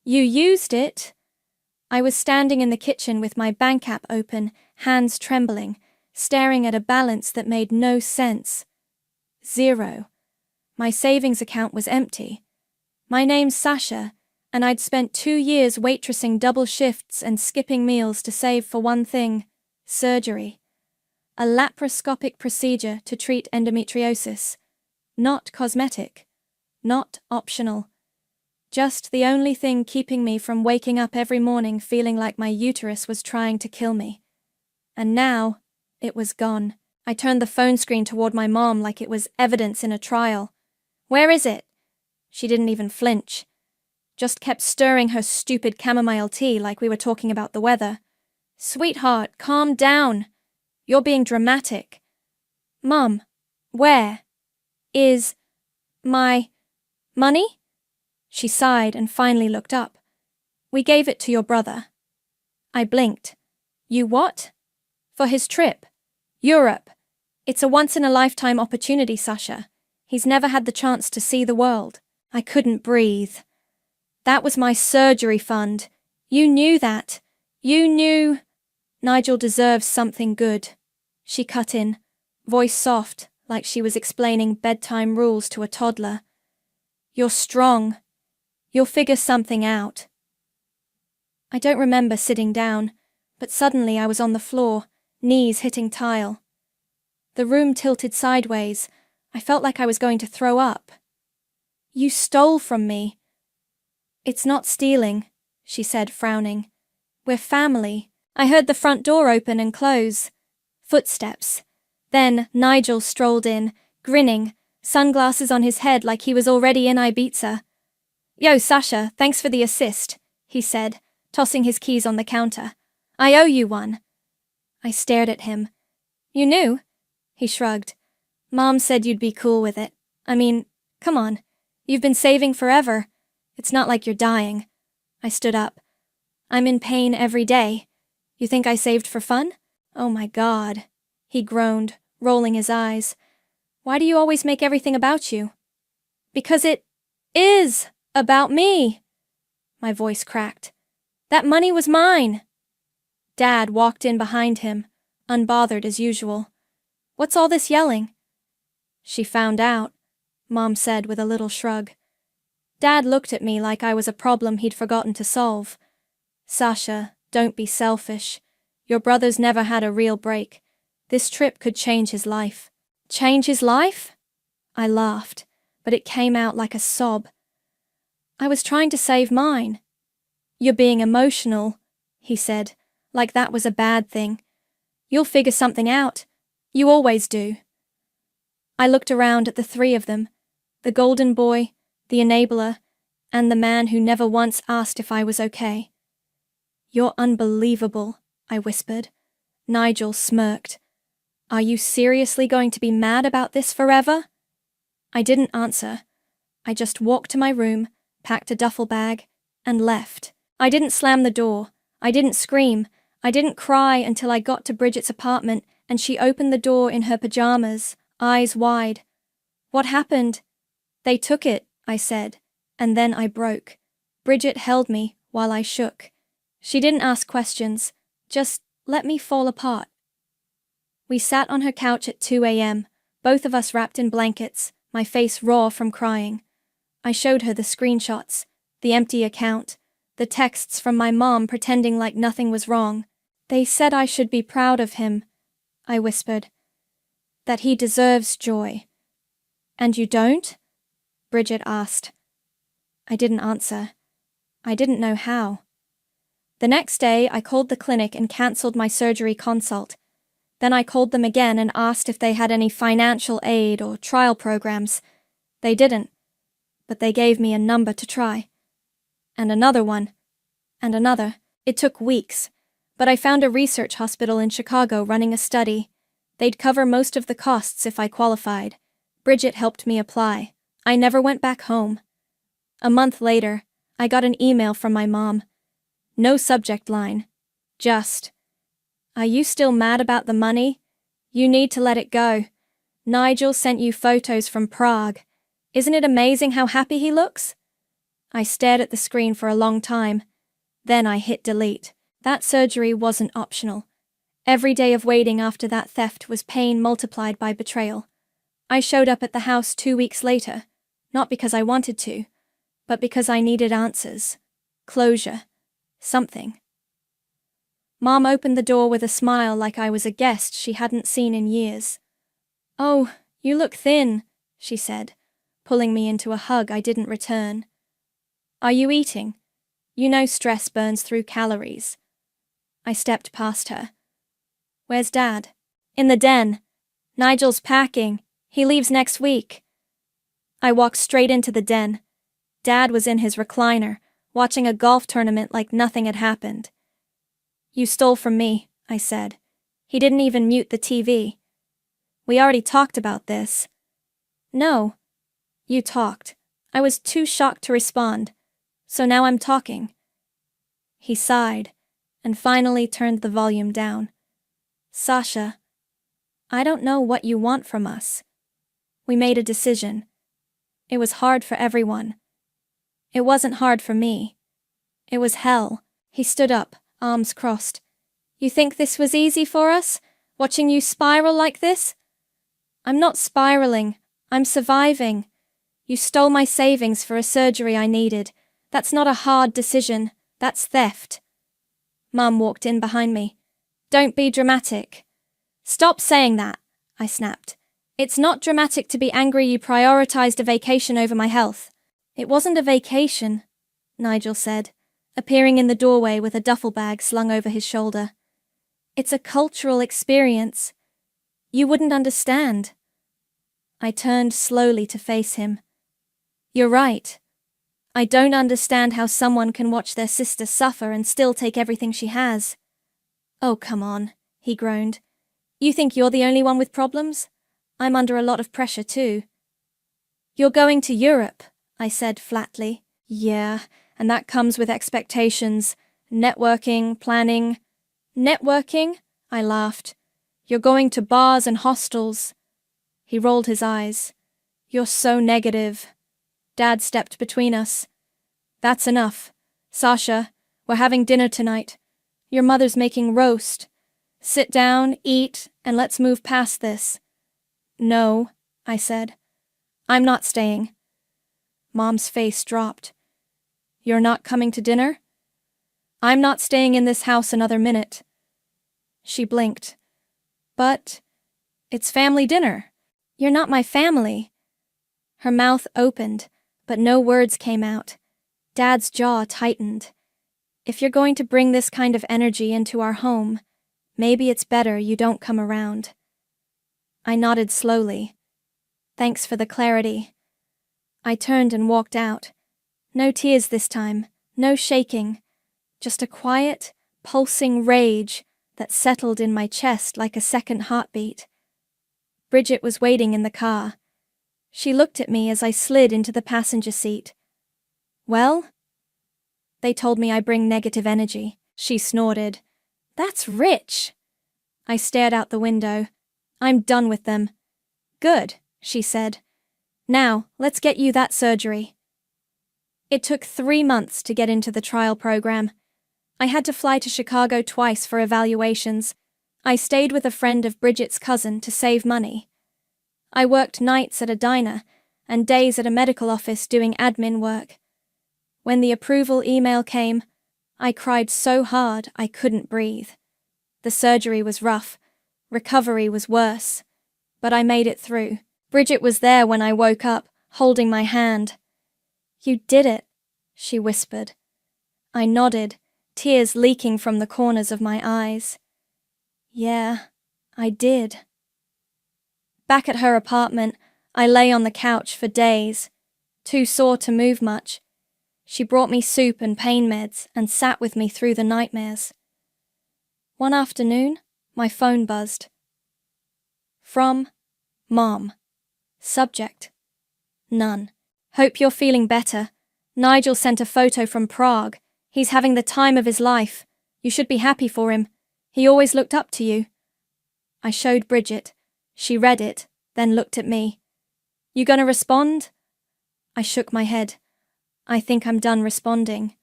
You used it? I was standing in the kitchen with my bank app open, hands trembling, staring at a balance that made no sense. 0. My savings account was empty. My name's Sasha, and I'd spent 2 years waitressing double shifts and skipping meals to save for one thing: surgery. A laparoscopic procedure to treat endometriosis. Not cosmetic. Not optional. Just the only thing keeping me from waking up every morning feeling like my uterus was trying to kill me. And now, it was gone. I turned the phone screen toward my mom like it was evidence in a trial. "Where is it?" She didn't even flinch. Just kept stirring her stupid chamomile tea like we were talking about the weather. "Sweetheart, calm down. You're being dramatic." "Mom, where is my money?" She sighed and finally looked up. "We gave it to your brother." I blinked. "You what?" "For his trip. Europe. It's a once-in-a-lifetime opportunity, Sasha. He's never had the chance to see the world." I couldn't breathe. "That was my surgery fund. You knew that. You knew—" "Nigel deserves something good," she cut in, voice soft, like she was explaining bedtime rules to a toddler. "You're strong. You'll figure something out." I don't remember sitting down, but suddenly I was on the floor, knees hitting tile. The room tilted sideways. I felt like I was going to throw up. "You stole from me." "It's not stealing," she said, frowning. "We're family." I heard the front door open and close. Footsteps. Then Nigel strolled in, grinning, sunglasses on his head like he was already in Ibiza. "Yo, Sasha, thanks for the assist," he said, tossing his keys on the counter. "I owe you one." I stared at him. "You knew?" He shrugged. "Mom said you'd be cool with it. I mean, come on. You've been saving forever. It's not like you're dying." I stood up. "I'm in pain every day. You think I saved for fun?" "Oh my God," he groaned, rolling his eyes. "Why do you always make everything about you?" "Because it is about me." My voice cracked. "That money was mine." Dad walked in behind him, unbothered as usual. "What's all this yelling?" "She found out," Mom said with a little shrug. Dad looked at me like I was a problem he'd forgotten to solve. "Sasha, don't be selfish. Your brother's never had a real break. This trip could change his life." "Change his life?" I laughed, but it came out like a sob. "I was trying to save mine." "You're being emotional," he said, like that was a bad thing. "You'll figure something out. You always do." I looked around at the three of them, the golden boy, the enabler, and the man who never once asked if I was okay. "You're unbelievable," I whispered. Nigel smirked. "Are you seriously going to be mad about this forever?" I didn't answer. I just walked to my room, packed a duffel bag, and left. I didn't slam the door. I didn't scream. I didn't cry until I got to Bridget's apartment and she opened the door in her pajamas, eyes wide. "What happened?" "They took it," I said, and then I broke. Bridget held me while I shook. She didn't ask questions, just let me fall apart. We sat on her couch at 2 a.m., both of us wrapped in blankets, my face raw from crying. I showed her the screenshots, the empty account, the texts from my mom pretending like nothing was wrong. "They said I should be proud of him," I whispered. "That he deserves joy." "And you don't?" Bridget asked. I didn't answer. I didn't know how. The next day, I called the clinic and cancelled my surgery consult. Then I called them again and asked if they had any financial aid or trial programs. They didn't, but they gave me a number to try. And another one. And another. It took weeks, but I found a research hospital in Chicago running a study. They'd cover most of the costs if I qualified. Bridget helped me apply. I never went back home. A month later, I got an email from my mom. No subject line. Just, "Are you still mad about the money? You need to let it go. Nigel sent you photos from Prague. Isn't it amazing how happy he looks?" I stared at the screen for a long time. Then I hit delete. That surgery wasn't optional. Every day of waiting after that theft was pain multiplied by betrayal. I showed up at the house 2 weeks later, not because I wanted to, but because I needed answers. Closure. Something. Mom opened the door with a smile like I was a guest she hadn't seen in years. "Oh, you look thin," she said, pulling me into a hug I didn't return. "Are you eating? You know stress burns through calories." I stepped past her. "Where's Dad?" "In the den. Nigel's packing. He leaves next week." I walked straight into the den. Dad was in his recliner, watching a golf tournament like nothing had happened. "You stole from me," I said. He didn't even mute the TV. "We already talked about this." "No. You talked. I was too shocked to respond. So now I'm talking." He sighed, and finally turned the volume down. "Sasha, I don't know what you want from us. We made a decision. It was hard for everyone. It wasn't hard for me. It was hell." He stood up, arms crossed. "You think this was easy for us? Watching you spiral like this?" "I'm not spiraling. I'm surviving. You stole my savings for a surgery I needed. That's not a hard decision. That's theft." Mum walked in behind me. "Don't be dramatic." "Stop saying that," I snapped. "It's not dramatic to be angry you prioritized a vacation over my health." "It wasn't a vacation," Nigel said, appearing in the doorway with a duffel bag slung over his shoulder. "It's a cultural experience. You wouldn't understand." I turned slowly to face him. "You're right. I don't understand how someone can watch their sister suffer and still take everything she has." "Oh, come on," he groaned. "You think you're the only one with problems? I'm under a lot of pressure too." "You're going to Europe," I said flatly. "Yeah, and that comes with expectations, networking, planning." "Networking?" I laughed. "You're going to bars and hostels." He rolled his eyes. "You're so negative." Dad stepped between us. "That's enough. Sasha, we're having dinner tonight. Your mother's making roast. Sit down, eat, and let's move past this." "No," I said. "I'm not staying." Mom's face dropped. "You're not coming to dinner?" "I'm not staying in this house another minute." She blinked. "But it's family dinner." "You're not my family." Her mouth opened, but no words came out. Dad's jaw tightened. "If you're going to bring this kind of energy into our home, maybe it's better you don't come around." I nodded slowly. "Thanks for the clarity." I turned and walked out. No tears this time, no shaking, just a quiet, pulsing rage that settled in my chest like a second heartbeat. Bridget was waiting in the car. She looked at me as I slid into the passenger seat. "Well?" "They told me I bring negative energy," she snorted. "That's rich." I stared out the window. "I'm done with them." "Good," she said. "Now, let's get you that surgery." It took 3 months to get into the trial program. I had to fly to Chicago twice for evaluations. I stayed with a friend of Bridget's cousin to save money. I worked nights at a diner and days at a medical office doing admin work. When the approval email came, I cried so hard I couldn't breathe. The surgery was rough. Recovery was worse. But I made it through. Bridget was there when I woke up, holding my hand. "You did it," she whispered. I nodded, tears leaking from the corners of my eyes. "Yeah, I did." Back at her apartment, I lay on the couch for days, too sore to move much. She brought me soup and pain meds and sat with me through the nightmares. One afternoon, my phone buzzed. From Mom. Subject: None. "Hope you're feeling better. Nigel sent a photo from Prague. He's having the time of his life. You should be happy for him. He always looked up to you." I showed Bridget. She read it, then looked at me. "You gonna respond?" I shook my head. I think I'm done responding.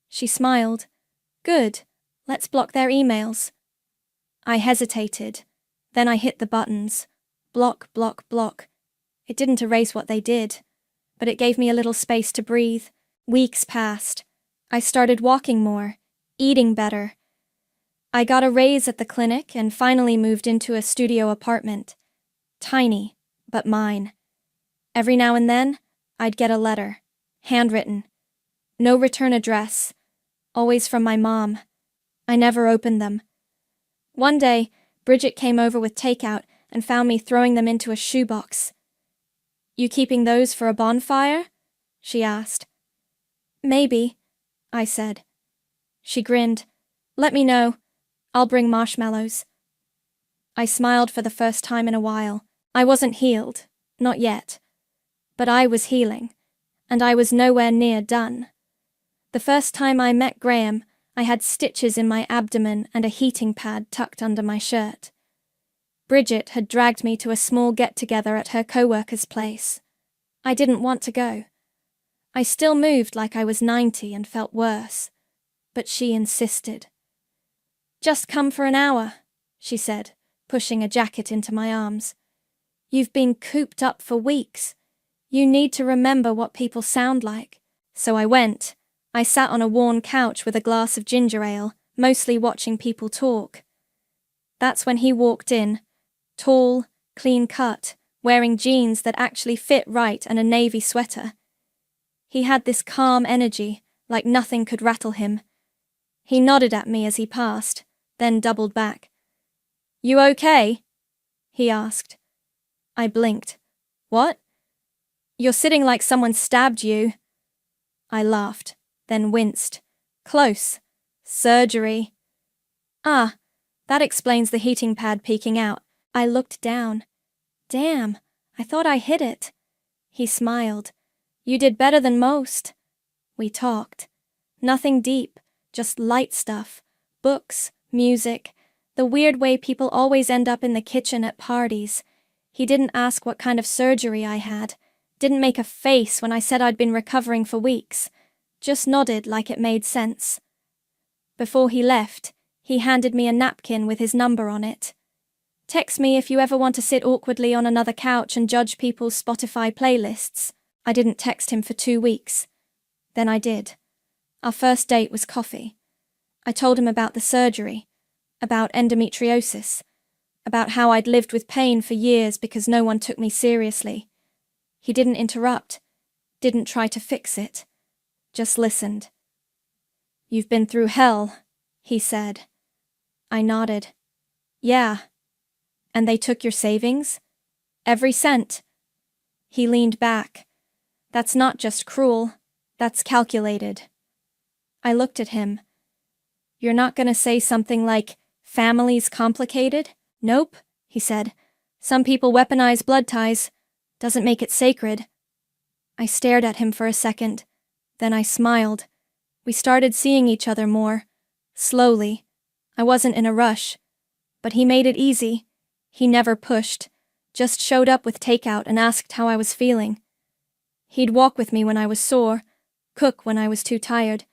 She smiled. Good. Let's block their emails. I hesitated. Then I hit the buttons. Block, block, block. It didn't erase what they did, but it gave me a little space to breathe. Weeks passed. I started walking more, eating better. I got a raise at the clinic and finally moved into a studio apartment. Tiny, but mine. Every now and then, I'd get a letter, handwritten. No return address, always from my mom. I never opened them. One day, Bridget came over with takeout and found me throwing them into a shoebox. You keeping those for a bonfire? She asked. Maybe, I said. She grinned. Let me know. I'll bring marshmallows. I smiled for the first time in a while. I wasn't healed, not yet. But I was healing, and I was nowhere near done. The first time I met Graham, I had stitches in my abdomen and a heating pad tucked under my shirt. Bridget had dragged me to a small get-together at her co-worker's place. I didn't want to go. I still moved like I was 90 and felt worse, but she insisted. Just come for an hour, she said, pushing a jacket into my arms. You've been cooped up for weeks. You need to remember what people sound like. So I went. I sat on a worn couch with a glass of ginger ale, mostly watching people talk. That's when he walked in, tall, clean-cut, wearing jeans that actually fit right and a navy sweater. He had this calm energy, like nothing could rattle him. He nodded at me as he passed, then doubled back. You okay? He asked. I blinked. What? You're sitting like someone stabbed you. I laughed, then winced. Close. Surgery. Ah, that explains the heating pad peeking out. I looked down. Damn, I thought I hit it. He smiled. You did better than most. We talked. Nothing deep, just light stuff. Books, music, the weird way people always end up in the kitchen at parties. He didn't ask what kind of surgery I had, didn't make a face when I said I'd been recovering for weeks, just nodded like it made sense. Before he left, he handed me a napkin with his number on it. Text me if you ever want to sit awkwardly on another couch and judge people's Spotify playlists. I didn't text him for 2 weeks. Then I did. Our first date was coffee. I told him about the surgery, about endometriosis, about how I'd lived with pain for years because no one took me seriously. He didn't interrupt, didn't try to fix it, just listened. You've been through hell, he said. I nodded. Yeah. And they took your savings? Every cent. He leaned back. That's not just cruel, that's calculated. I looked at him. You're not going to say something like, family's complicated? Nope, he said. Some people weaponize blood ties. Doesn't make it sacred. I stared at him for a second. Then I smiled. We started seeing each other more. Slowly. I wasn't in a rush. But he made it easy. He never pushed. Just showed up with takeout and asked how I was feeling. He'd walk with me when I was sore, cook when I was too tired,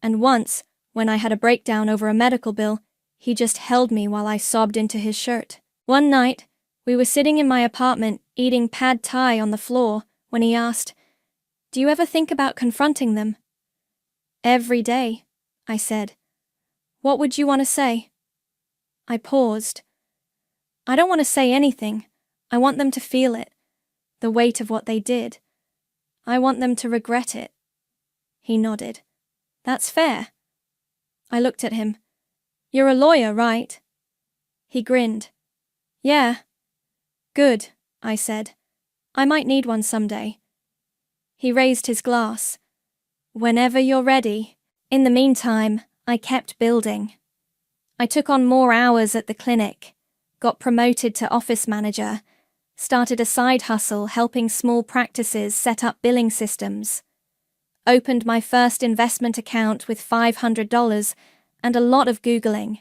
and once, when I had a breakdown over a medical bill, he just held me while I sobbed into his shirt. One night, we were sitting in my apartment eating pad thai on the floor when he asked, Do you ever think about confronting them? Every day, I said. What would you want to say? I paused. I don't want to say anything. I want them to feel it, the weight of what they did. I want them to regret it. He nodded. That's fair. I looked at him. You're a lawyer, right? He grinned. Yeah. Good, I said. I might need one someday. He raised his glass. Whenever you're ready. In the meantime, I kept building. I took on more hours at the clinic, got promoted to office manager, started a side hustle helping small practices set up billing systems, opened my first investment account with $500 and a lot of Googling.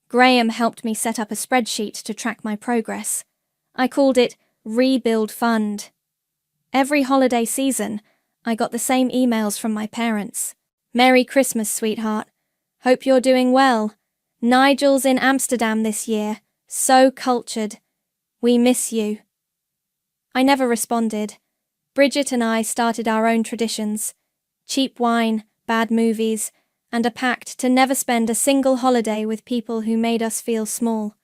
Graham helped me set up a spreadsheet to track my progress. I called it Rebuild Fund. Every holiday season, I got the same emails from my parents. Merry Christmas, sweetheart. Hope you're doing well. Nigel's in Amsterdam this year. So cultured. We miss you. I never responded. Bridget and I started our own traditions. Cheap wine, bad movies, and a pact to never spend a single holiday with people who made us feel small.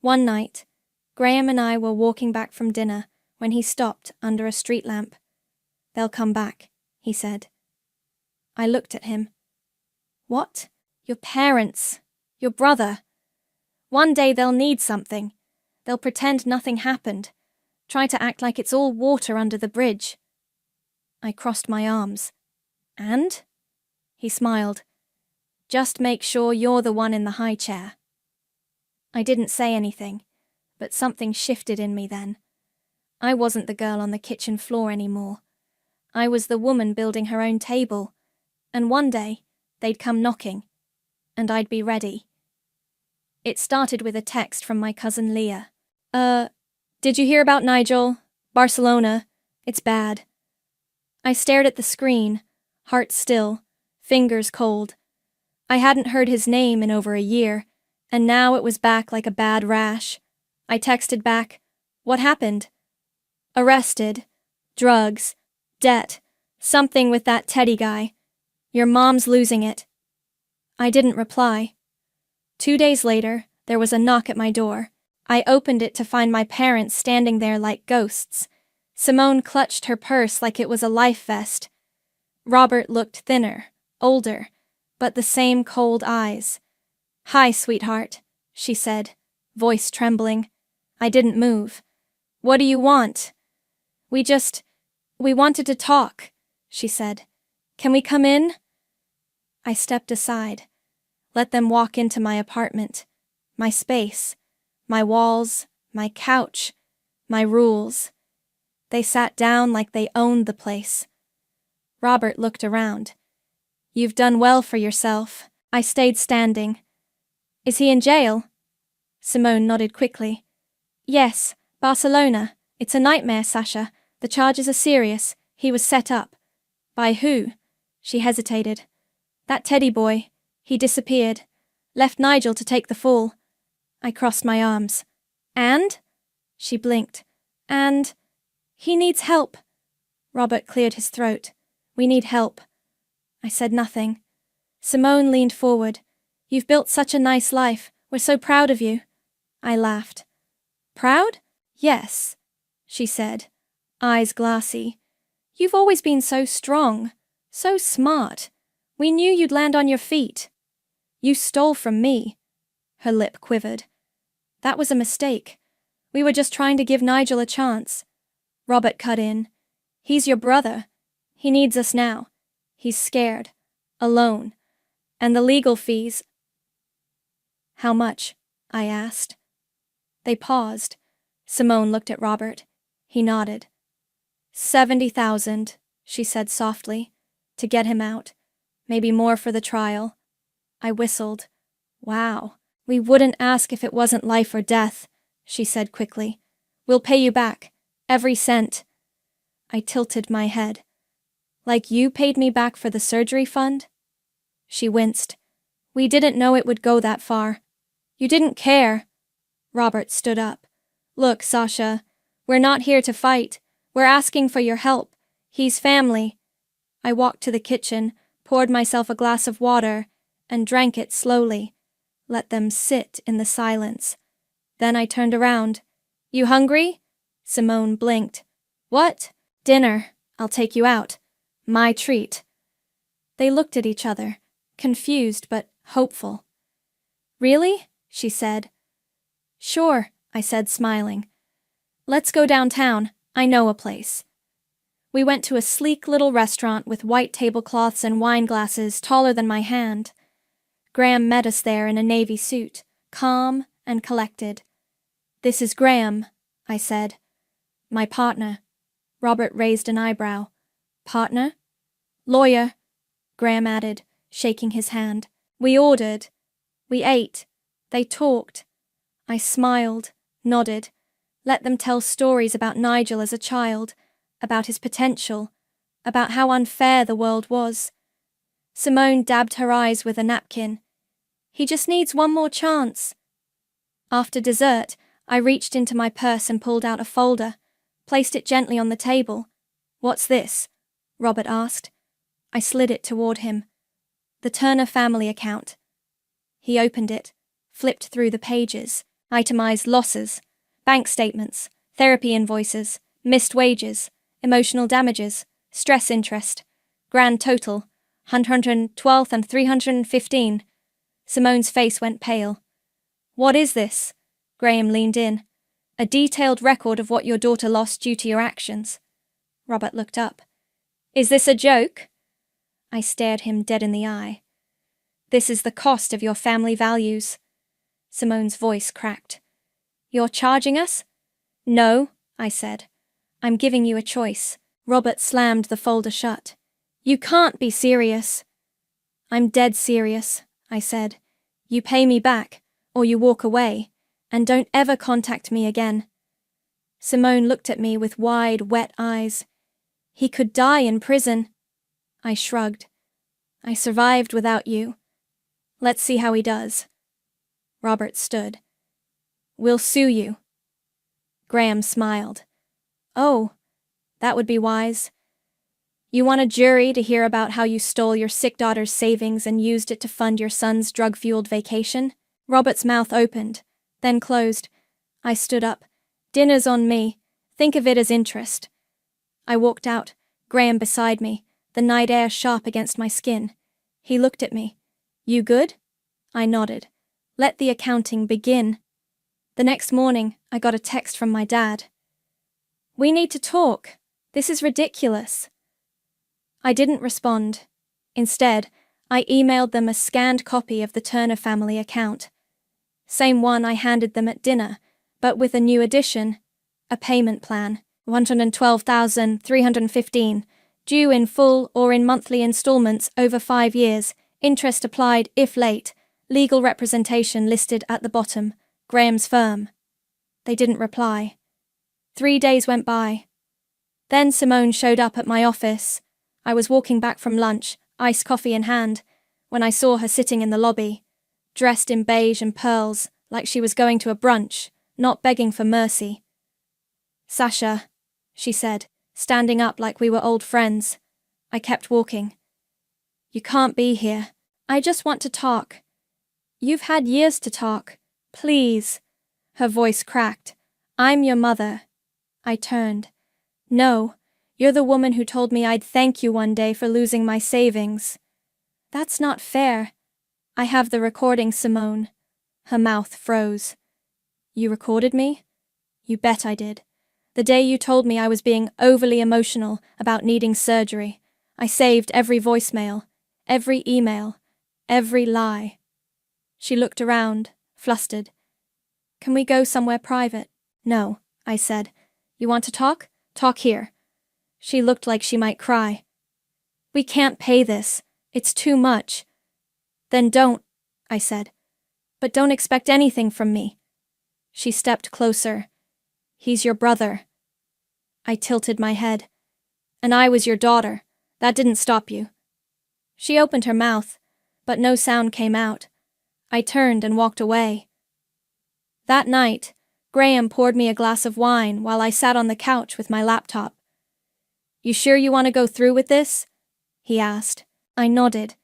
One night, Graham and I were walking back from dinner when he stopped under a street lamp. "They'll come back," he said. I looked at him. "What? Your parents? Your brother? One day they'll need something. They'll pretend nothing happened. Try to act like it's all water under the bridge." I crossed my arms. "And?" He smiled. "Just make sure you're the one in the high chair." I didn't say anything, but something shifted in me then. I wasn't the girl on the kitchen floor anymore. I was the woman building her own table, and one day they'd come knocking, and I'd be ready. It started with a text from my cousin Leah. Did you hear about Nigel? Barcelona. It's bad." I stared at the screen, heart still, fingers cold. I hadn't heard his name in over a year, and now it was back like a bad rash. I texted back, "What happened?" "Arrested. Drugs. Debt. Something with that Teddy guy. Your mom's losing it." I didn't reply. 2 days later, there was a knock at my door. I opened it to find my parents standing there like ghosts. Simone clutched her purse like it was a life vest. Robert looked thinner, older, but the same cold eyes. "Hi, sweetheart," she said, voice trembling. I didn't move. "What do you want?" We wanted to talk," she said. "Can we come in?" I stepped aside. Let them walk into my apartment. My space. My walls. My couch. My rules. They sat down like they owned the place. Robert looked around. "You've done well for yourself." I stayed standing. "Is he in jail?" Simone nodded quickly. "Yes, Barcelona. It's a nightmare, Sasha. The charges are serious. He was set up." "By who?" She hesitated. "That Teddy boy. He disappeared. Left Nigel to take the fall." I crossed my arms. "And?" She blinked. "And he needs help." Robert cleared his throat. "We need help." I said nothing. Simone leaned forward. "You've built such a nice life. We're so proud of you." I laughed. "Proud? Yes," she said, eyes glassy. "You've always been so strong, so smart. We knew you'd land on your feet. You stole from me." Her lip quivered. "That was a mistake. We were just trying to give Nigel a chance." Robert cut in. "He's your brother. He needs us now. He's scared. Alone. And the legal fees—" "How much?" I asked. They paused. Simone looked at Robert. He nodded. 70,000, she said softly, to get him out. Maybe more for the trial. I whistled. "Wow. We wouldn't ask if it wasn't life or death," she said quickly. "We'll pay you back. Every cent." I tilted my head. "Like you paid me back for the surgery fund?" She winced. "We didn't know it would go that far. You didn't care." Robert stood up. "Look, Sasha, we're not here to fight. We're asking for your help. He's family." I walked to the kitchen, poured myself a glass of water, and drank it slowly. Let them sit in the silence. Then I turned around. "You hungry?" Simone blinked. "What?" "Dinner. I'll take you out. My treat." They looked at each other, confused but hopeful. "Really?" she said. "Sure," I said, smiling. "Let's go downtown. I know a place." We went to a sleek little restaurant with white tablecloths and wine glasses taller than my hand. Graham met us there in a navy suit, calm and collected. "This is Graham," I said. "My partner." Robert raised an eyebrow. "Partner?" "Lawyer," Graham added, shaking his hand. We ordered. We ate. They talked. I smiled, nodded, let them tell stories about Nigel as a child, about his potential, about how unfair the world was. Simone dabbed her eyes with a napkin. He just needs one more chance. After dessert, I reached into my purse and pulled out a folder, placed it gently on the table. "What's this?" Robert asked. I slid it toward him. "The Turner family account." He opened it, flipped through the pages, itemized losses, bank statements, therapy invoices, missed wages, emotional damages, stress interest, grand total, 112 and 315. Simone's face went pale. "What is this?" Graham leaned in. "A detailed record of what your daughter lost due to your actions." Robert looked up. "Is this a joke?" I stared him dead in the eye. "This is the cost of your family values." Simone's voice cracked. "You're charging us?" "No," I said. "I'm giving you a choice." Robert slammed the folder shut. "You can't be serious." "I'm dead serious," I said. "You pay me back, or you walk away, and don't ever contact me again." Simone looked at me with wide, wet eyes. "He could die in prison." I shrugged. "I survived without you. Let's see how he does." Robert stood. "We'll sue you." Graham smiled. "Oh, that would be wise. You want a jury to hear about how you stole your sick daughter's savings and used it to fund your son's drug-fueled vacation?" Robert's mouth opened, then closed. I stood up. "Dinner's on me. Think of it as interest." I walked out, Graham beside me, the night air sharp against my skin. He looked at me. "You good?" I nodded. "Let the accounting begin." The next morning, I got a text from my dad. "We need to talk. This is ridiculous." I didn't respond. Instead, I emailed them a scanned copy of the Turner family account. Same one I handed them at dinner, but with a new addition, a payment plan, 112,315, due in full or in monthly installments over 5 years, interest applied if late, legal representation listed at the bottom, Graham's firm. They didn't reply. 3 days went by. Then Simone showed up at my office. I was walking back from lunch, iced coffee in hand, when I saw her sitting in the lobby, dressed in beige and pearls, like she was going to a brunch, not begging for mercy. "Sasha," she said, standing up like we were old friends. I kept walking. "You can't be here. I just want to talk." "You've had years to talk. Please." Her voice cracked. "I'm your mother." I turned. "No, you're the woman who told me I'd thank you one day for losing my savings." "That's not fair." "I have the recording, Simone." Her mouth froze. "You recorded me?" "You bet I did. The day you told me I was being overly emotional about needing surgery, I saved every voicemail, every email, every lie." She looked around, flustered. "Can we go somewhere private?" "No," I said. "You want to talk? Talk here." She looked like she might cry. "We can't pay this. It's too much." "Then don't," I said. "But don't expect anything from me." She stepped closer. "He's your brother." I tilted my head. "And I was your daughter. That didn't stop you." She opened her mouth, but no sound came out. I turned and walked away. That night, Graham poured me a glass of wine while I sat on the couch with my laptop. "You sure you want to go through with this?" he asked. I nodded.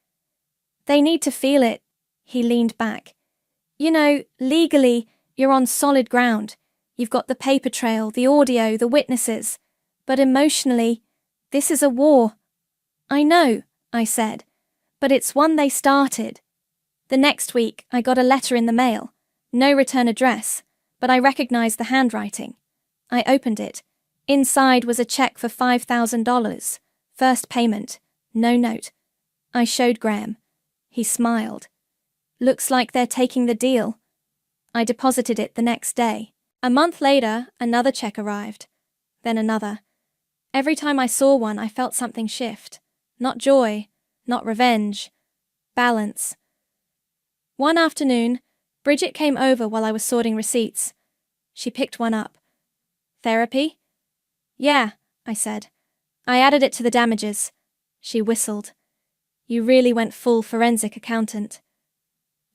"They need to feel it." He leaned back. "You know, legally, you're on solid ground. You've got the paper trail, the audio, the witnesses. But emotionally, this is a war." "I know," I said, "but it's one they started." The next week, I got a letter in the mail. No return address, but I recognized the handwriting. I opened it. Inside was a check for $5,000. First payment. No note. I showed Graham. He smiled. "Looks like they're taking the deal." I deposited it the next day. A month later, another check arrived. Then another. Every time I saw one, I felt something shift. Not joy, not revenge. Balance. One afternoon, Bridget came over while I was sorting receipts. She picked one up. "Therapy?" "Yeah," I said. I added it to the damages. She whistled. You really went full forensic accountant.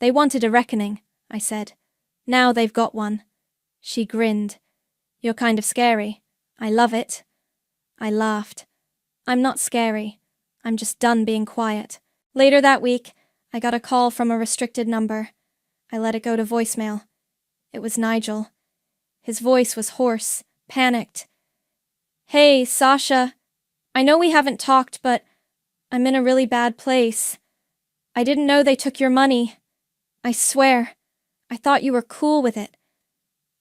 They wanted a reckoning, I said. Now they've got one. She grinned. You're kind of scary. I love it. I laughed. I'm not scary. I'm just done being quiet. Later that week, I got a call from a restricted number. I let it go to voicemail. It was Nigel. His voice was hoarse, panicked. Hey, Sasha. I know we haven't talked, but I'm in a really bad place. I didn't know they took your money. I swear, I thought you were cool with it.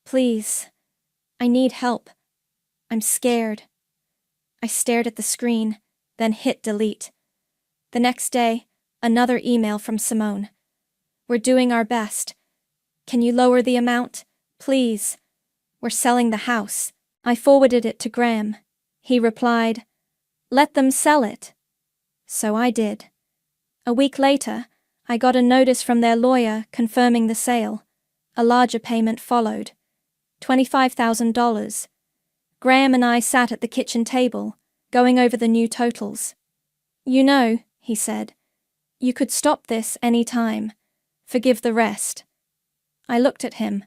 Please, I need help. I'm scared. I stared at the screen, then hit delete. The next day, another email from Simone. We're doing our best. Can you lower the amount? Please. We're selling the house. I forwarded it to Graham. He replied, Let them sell it. So I did. A week later, I got a notice from their lawyer confirming the sale. A larger payment followed. $25,000. Graham and I sat at the kitchen table, going over the new totals. You know, he said, you could stop this any time. Forgive the rest. I looked at him.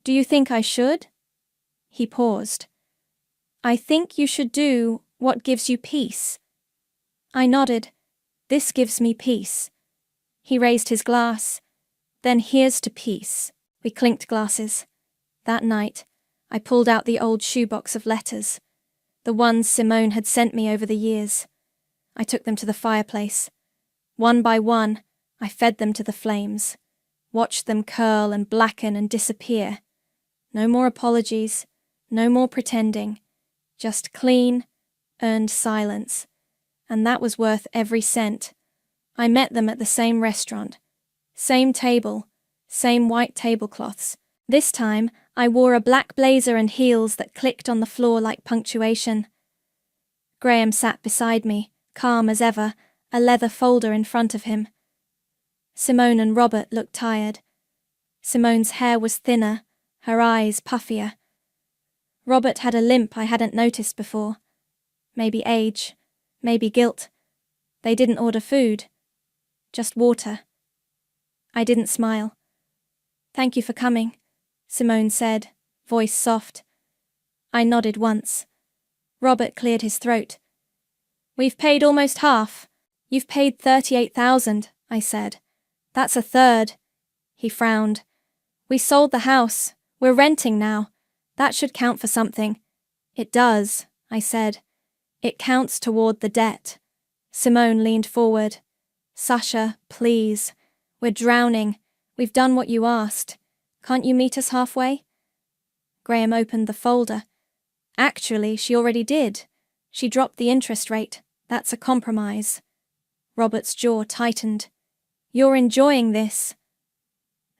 Do you think I should? He paused. I think you should do what gives you peace. I nodded. This gives me peace. He raised his glass. Then here's to peace. We clinked glasses. That night, I pulled out the old shoebox of letters, the ones Simone had sent me over the years. I took them to the fireplace. One by one, I fed them to the flames, watched them curl and blacken and disappear. No more apologies, no more pretending, just clean, earned silence. And that was worth every cent. I met them at the same restaurant, same table, same white tablecloths. This time, I wore a black blazer and heels that clicked on the floor like punctuation. Graham sat beside me, calm as ever, a leather folder in front of him. Simone and Robert looked tired. Simone's hair was thinner, her eyes puffier. Robert had a limp I hadn't noticed before. Maybe age, maybe guilt. They didn't order food, just water. I didn't smile. Thank you for coming, Simone said, voice soft. I nodded once. Robert cleared his throat. We've paid almost half. You've paid $38,000, I said. That's a third. He frowned. We sold the house. We're renting now. That should count for something. It does, I said. It counts toward the debt. Simone leaned forward. Sasha, please. We're drowning. We've done what you asked. Can't you meet us halfway? Graham opened the folder. Actually, she already did. She dropped the interest rate. That's a compromise. Robert's jaw tightened. You're enjoying this.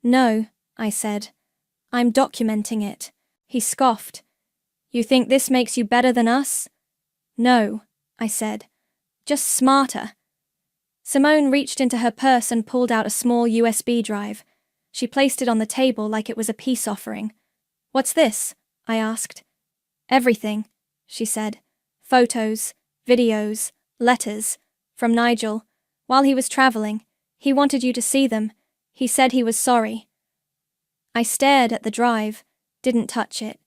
No, I said. I'm documenting it. He scoffed. You think this makes you better than us? No, I said. Just smarter. Simone reached into her purse and pulled out a small USB drive. She placed it on the table like it was a peace offering. What's this? I asked. Everything, she said. Photos, videos, letters. From Nigel. While he was traveling, he wanted you to see them. He said he was sorry. I stared at the drive, didn't touch it.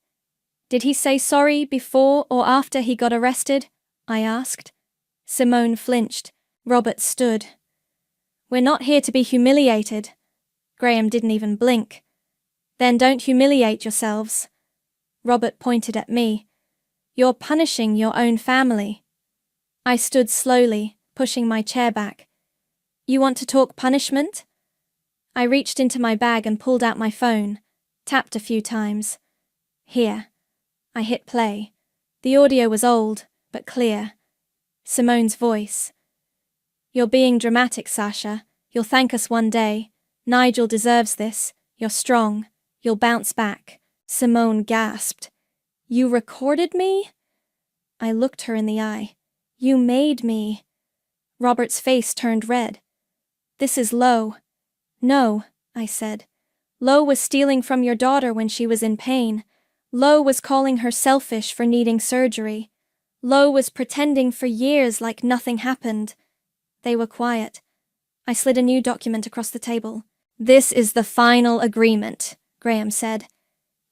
Did he say sorry before or after he got arrested? I asked. Simone flinched. Robert stood. We're not here to be humiliated. Graham didn't even blink. Then don't humiliate yourselves. Robert pointed at me. You're punishing your own family. I stood slowly, pushing my chair back. You want to talk punishment? I reached into my bag and pulled out my phone, tapped a few times. Here. I hit play. The audio was old, but clear. Simone's voice. You're being dramatic, Sasha. You'll thank us one day. Nigel deserves this. You're strong. You'll bounce back. Simone gasped. You recorded me? I looked her in the eye. You made me. Robert's face turned red. This is Lo. No, I said. Lo was stealing from your daughter when she was in pain. Lo was calling her selfish for needing surgery. Lo was pretending for years like nothing happened. They were quiet. I slid a new document across the table. "This is the final agreement," Graham said.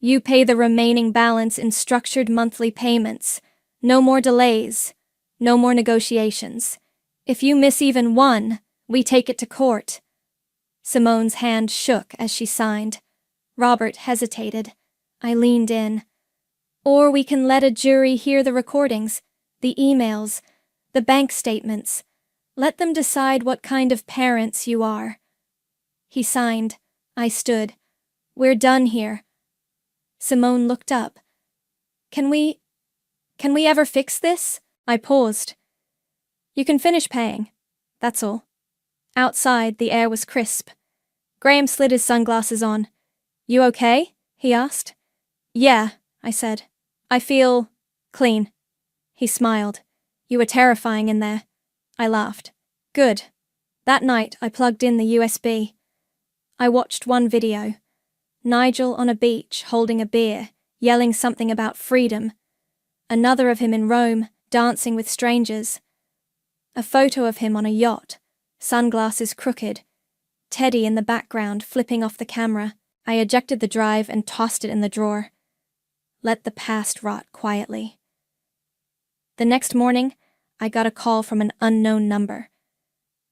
"You pay the remaining balance in structured monthly payments. No more delays. No more negotiations. If you miss even one, we take it to court." Simone's hand shook as she signed. Robert hesitated. I leaned in. "Or we can let a jury hear the recordings, the emails, the bank statements. Let them decide what kind of parents you are." He signed. I stood. "We're done here." Simone looked up. Can we ever fix this?" I paused. "You can finish paying. That's all." Outside, the air was crisp. Graham slid his sunglasses on. "You okay?" he asked. "Yeah," I said. "I feel clean." He smiled. "You were terrifying in there." I laughed. "Good." That night, I plugged in the USB. I watched one video. Nigel on a beach, holding a beer, yelling something about freedom. Another of him in Rome, dancing with strangers. A photo of him on a yacht, sunglasses crooked. Teddy in the background, flipping off the camera. I ejected the drive and tossed it in the drawer. Let the past rot quietly. The next morning, I got a call from an unknown number.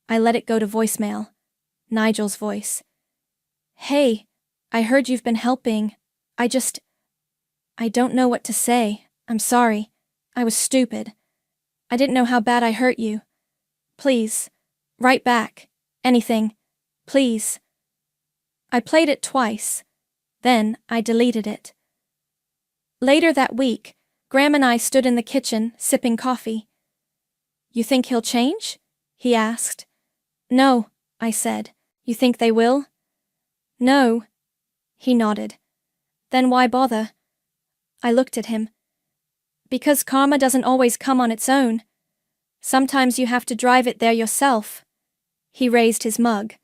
I let it go to voicemail. Nigel's voice. "Hey, I heard you've been helping. I don't know what to say. I'm sorry. I was stupid. I didn't know how bad I hurt you. Please, write back. Anything. Please." I played it twice. Then I deleted it. Later that week, Graham and I stood in the kitchen, sipping coffee. "You think he'll change?" he asked. "No," I said. "You think they will?" "No." He nodded. "Then why bother?" I looked at him. "Because karma doesn't always come on its own. Sometimes you have to drive it there yourself." He raised his mug.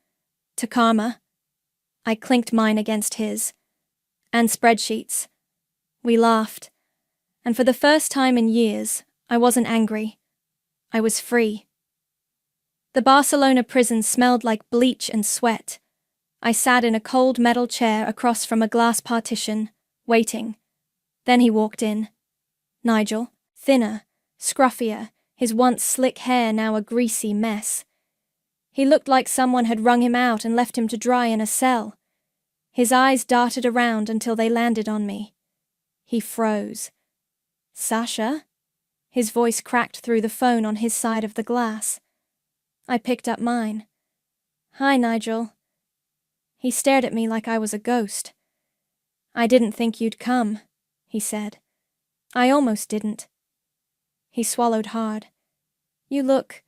"To karma." I clinked mine against his. "And spreadsheets." We laughed. And for the first time in years, I wasn't angry. I was free. The Barcelona prison smelled like bleach and sweat. I sat in a cold metal chair across from a glass partition, waiting. Then he walked in. Nigel, thinner, scruffier, his once slick hair now a greasy mess. He looked like someone had wrung him out and left him to dry in a cell. His eyes darted around until they landed on me. He froze. "Sasha?" His voice cracked through the phone on his side of the glass. I picked up mine. "Hi, Nigel." He stared at me like I was a ghost. "I didn't think you'd come," he said. "I almost didn't." He swallowed hard. "You look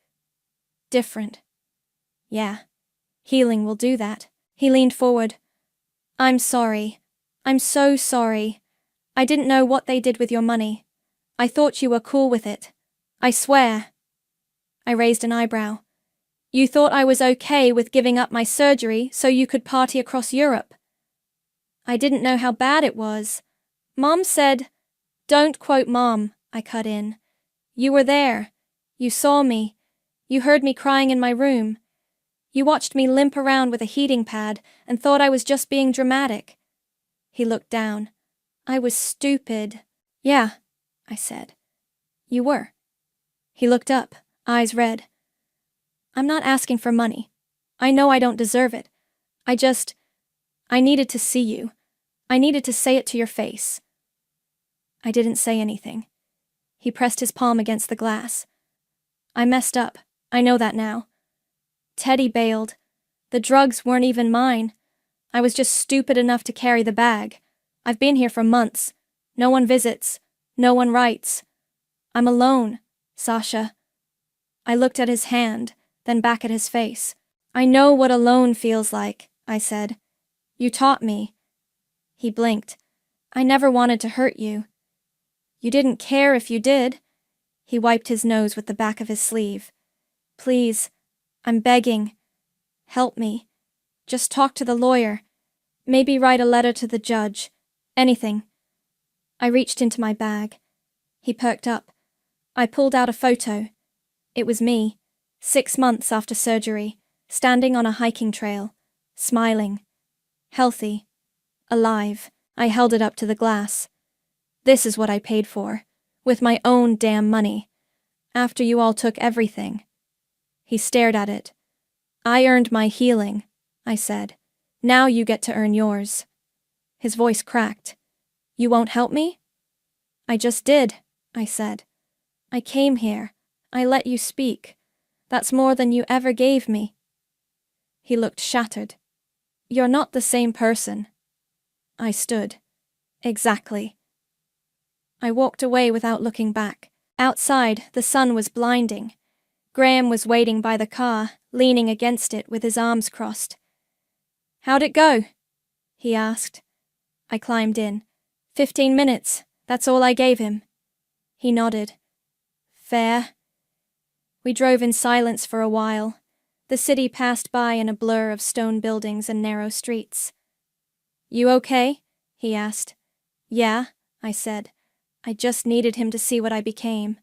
different." "Yeah, healing will do that." He leaned forward. "I'm sorry. I'm so sorry. I didn't know what they did with your money. I thought you were cool with it. I swear." I raised an eyebrow. "You thought I was okay with giving up my surgery so you could party across Europe?" "I didn't know how bad it was. Mom said—" "Don't quote Mom," I cut in. "You were there. You saw me. You heard me crying in my room. You watched me limp around with a heating pad and thought I was just being dramatic." He looked down. "I was stupid." "Yeah," I said. "You were." He looked up, eyes red. "I'm not asking for money. I know I don't deserve it. I needed to see you. I needed to say it to your face." I didn't say anything. He pressed his palm against the glass. "I messed up. I know that now. Teddy bailed. The drugs weren't even mine. I was just stupid enough to carry the bag. I've been here for months. No one visits. No one writes. I'm alone, Sasha." I looked at his hand, then back at his face. "I know what alone feels like," I said. "You taught me." He blinked. "I never wanted to hurt you." "You didn't care if you did." He wiped his nose with the back of his sleeve. "Please, I'm begging. Help me. Just talk to the lawyer. Maybe write a letter to the judge. Anything." I reached into my bag. He perked up. I pulled out a photo. It was me, 6 months after surgery, standing on a hiking trail, smiling, healthy, alive. I held it up to the glass. This is what I paid for, with my own damn money, after you all took everything. He stared at it. I earned my healing, I said. Now you get to earn yours. His voice cracked. You won't help me? I just did, I said. I came here. I let you speak. That's more than you ever gave me. He looked shattered. You're not the same person. I stood. Exactly. I walked away without looking back. Outside, the sun was blinding. Graham was waiting by the car, leaning against it with his arms crossed. How'd it go? He asked. I climbed in. 15 minutes, that's all I gave him. He nodded. Fair. We drove in silence for a while. The city passed by in a blur of stone buildings and narrow streets. You okay? He asked. Yeah, I said. I just needed him to see what I became.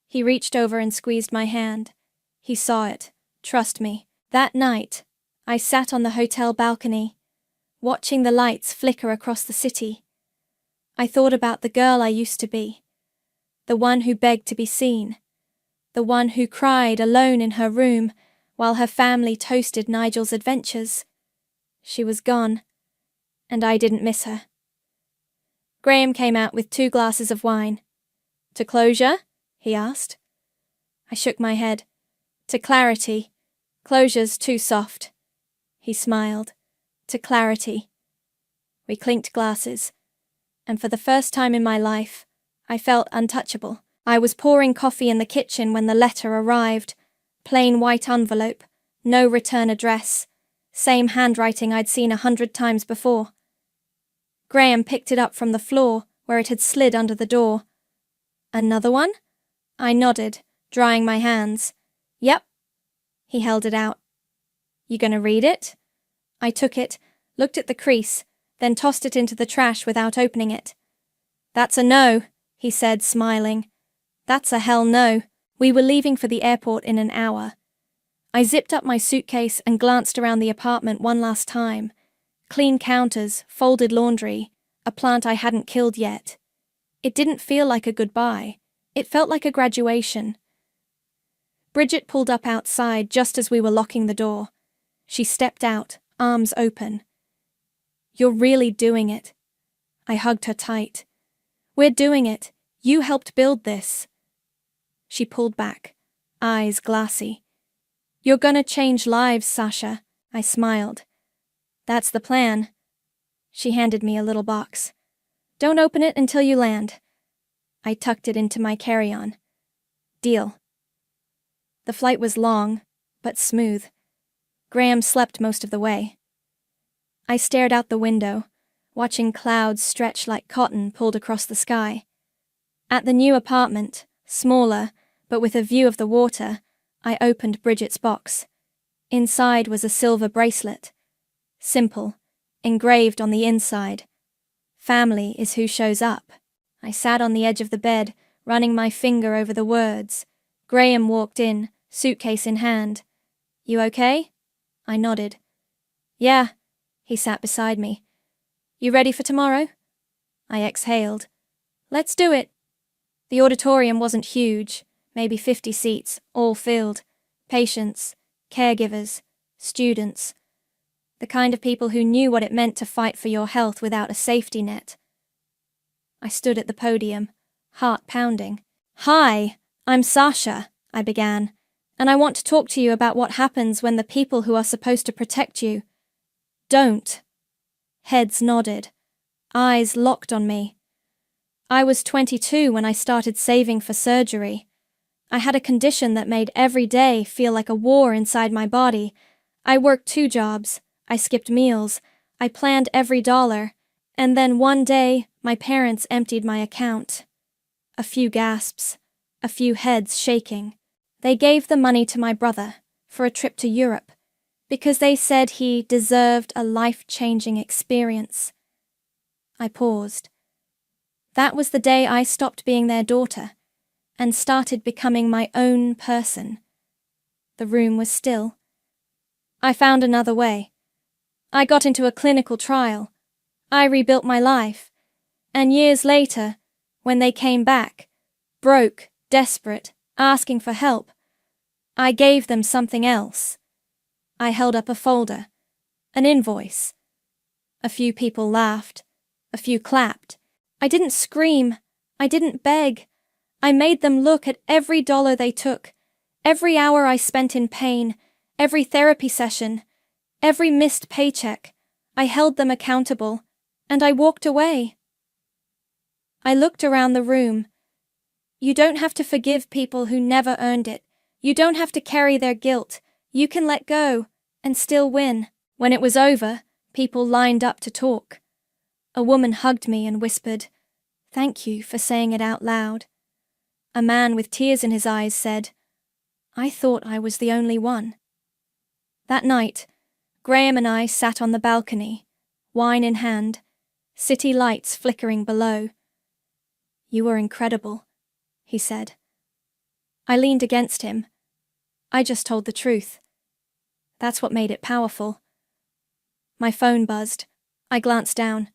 He reached over and squeezed my hand. He saw it. Trust me. That night, I sat on the hotel balcony, watching the lights flicker across the city. I thought about the girl I used to be, the one who begged to be seen, the one who cried alone in her room while her family toasted Nigel's adventures. She was gone, and I didn't miss her. Graham came out with 2 glasses of wine. To closure? He asked. I shook my head. To clarity. Closure's too soft. He smiled. To clarity. We clinked glasses, and for the first time in my life, I felt untouchable. I was pouring coffee in the kitchen when the letter arrived. Plain white envelope, no return address, same handwriting I'd seen 100 times before. Graham picked it up from the floor, where it had slid under the door. Another one? I nodded, drying my hands. Yep. He held it out. You gonna read it? I took it, looked at the crease, then tossed it into the trash without opening it. That's a no, he said, smiling. That's a hell no. We were leaving for the airport in an hour. I zipped up my suitcase and glanced around the apartment one last time. Clean counters, folded laundry, a plant I hadn't killed yet. It didn't feel like a goodbye. It felt like a graduation. Bridget pulled up outside just as we were locking the door. She stepped out, arms open. You're really doing it. I hugged her tight. We're doing it. You helped build this. She pulled back, eyes glassy. You're gonna change lives, Sasha. I smiled. That's the plan. She handed me a little box. Don't open it until you land. I tucked it into my carry-on. Deal. The flight was long, but smooth. Graham slept most of the way. I stared out the window, watching clouds stretch like cotton pulled across the sky. At the new apartment, smaller, but with a view of the water, I opened Bridget's box. Inside was a silver bracelet. Simple, engraved on the inside. Family is who shows up. I sat on the edge of the bed, running my finger over the words. Graham walked in, suitcase in hand. You okay? I nodded. Yeah. He sat beside me. You ready for tomorrow? I exhaled. Let's do it. The auditorium wasn't huge, maybe 50 seats, all filled. Patients, caregivers, students. The kind of people who knew what it meant to fight for your health without a safety net. I stood at the podium, heart pounding. Hi, I'm Sasha, I began, and I want to talk to you about what happens when the people who are supposed to protect you don't. Heads nodded, eyes locked on me. I was 22 when I started saving for surgery. I had a condition that made every day feel like a war inside my body. I worked 2 jobs. I skipped meals, I planned every dollar, and then one day my parents emptied my account. A few gasps, a few heads shaking. They gave the money to my brother for a trip to Europe because they said he deserved a life-changing experience. I paused. That was the day I stopped being their daughter, and started becoming my own person. The room was still. I found another way. I got into a clinical trial. I rebuilt my life. And years later, when they came back, broke, desperate, asking for help, I gave them something else. I held up a folder, an invoice. A few people laughed. A few clapped. I didn't scream. I didn't beg. I made them look at every dollar they took, every hour I spent in pain, every therapy session, every missed paycheck. I held them accountable, and I walked away. I looked around the room. You don't have to forgive people who never earned it. You don't have to carry their guilt. You can let go and still win. When it was over, people lined up to talk. A woman hugged me and whispered, "Thank you for saying it out loud." A man with tears in his eyes said, "I thought I was the only one." That night, Graham and I sat on the balcony, wine in hand, city lights flickering below. "You were incredible," he said. I leaned against him. I just told the truth. That's what made it powerful. My phone buzzed. I glanced down.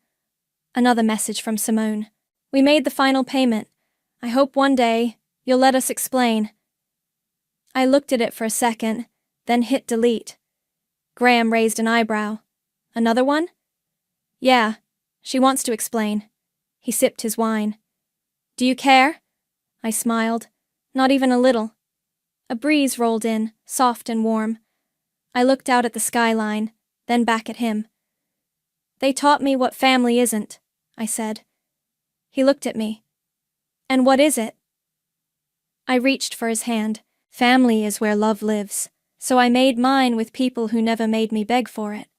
Another message from Simone. "We made the final payment. I hope one day you'll let us explain." I looked at it for a second, then hit delete. Graham raised an eyebrow. "Another one?" "Yeah, she wants to explain." He sipped his wine. "Do you care?" I smiled. "Not even a little." A breeze rolled in, soft and warm. I looked out at the skyline, then back at him. "They taught me what family isn't," I said. He looked at me. "And what is it?" I reached for his hand. "Family is where love lives. So I made mine with people who never made me beg for it."